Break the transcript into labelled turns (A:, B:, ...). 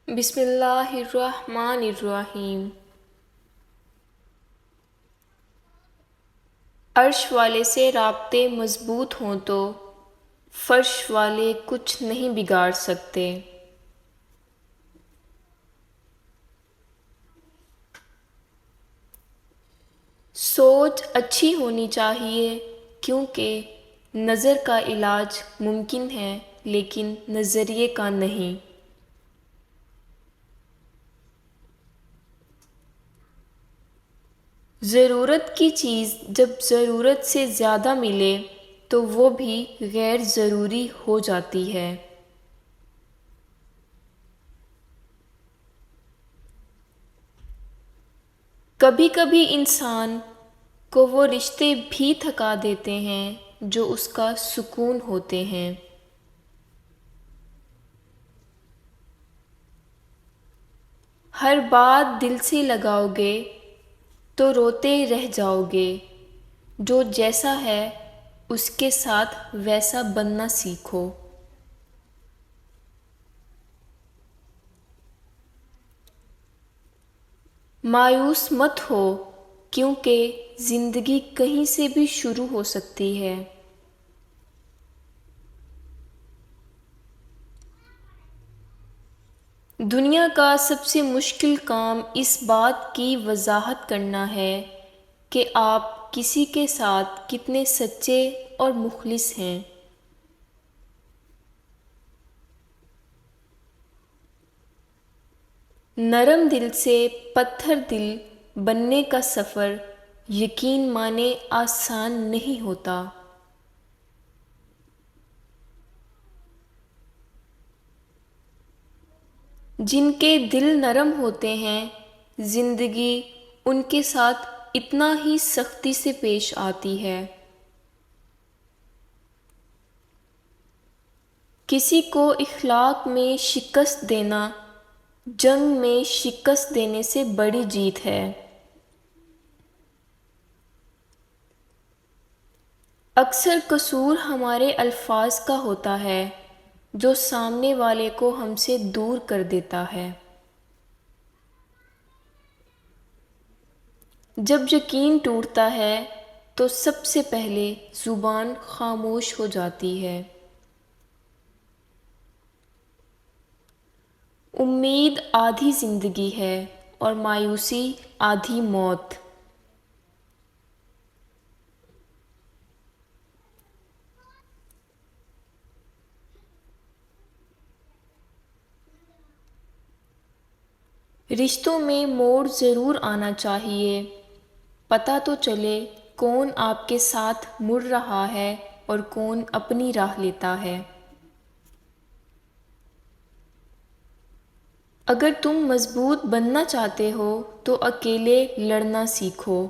A: بسم اللہ الرحمن الرحیم۔ عرش والے سے رابطے مضبوط ہوں تو فرش والے کچھ نہیں بگاڑ سکتے۔ سوچ اچھی ہونی چاہیے کیونکہ نظر کا علاج ممکن ہے لیکن نظریے کا نہیں۔ ضرورت کی چیز جب ضرورت سے زیادہ ملے تو وہ بھی غیر ضروری ہو جاتی ہے۔ کبھی کبھی انسان کو وہ رشتے بھی تھکا دیتے ہیں جو اس کا سکون ہوتے ہیں۔ ہر بات دل سے لگاؤ گے تو روتے رہ جاؤ گے۔ جو جیسا ہے اس کے ساتھ ویسا بننا سیکھو۔ مایوس مت ہو کیونکہ زندگی کہیں سے بھی شروع ہو سکتی ہے۔ دنیا کا سب سے مشکل کام اس بات کی وضاحت کرنا ہے کہ آپ کسی کے ساتھ کتنے سچے اور مخلص ہیں۔ نرم دل سے پتھر دل بننے کا سفر یقین مانے آسان نہیں ہوتا۔ جن کے دل نرم ہوتے ہیں زندگی ان کے ساتھ اتنا ہی سختی سے پیش آتی ہے۔ کسی کو اخلاق میں شکست دینا جنگ میں شکست دینے سے بڑی جیت ہے۔ اکثر قصور ہمارے الفاظ کا ہوتا ہے جو سامنے والے کو ہم سے دور کر دیتا ہے۔ جب یقین ٹوٹتا ہے تو سب سے پہلے زبان خاموش ہو جاتی ہے۔ امید آدھی زندگی ہے اور مایوسی آدھی موت۔ رشتوں میں موڑ ضرور آنا چاہیے، پتہ تو چلے کون آپ کے ساتھ مڑ رہا ہے اور کون اپنی راہ لیتا ہے۔ اگر تم مضبوط بننا چاہتے ہو تو اکیلے لڑنا سیکھو۔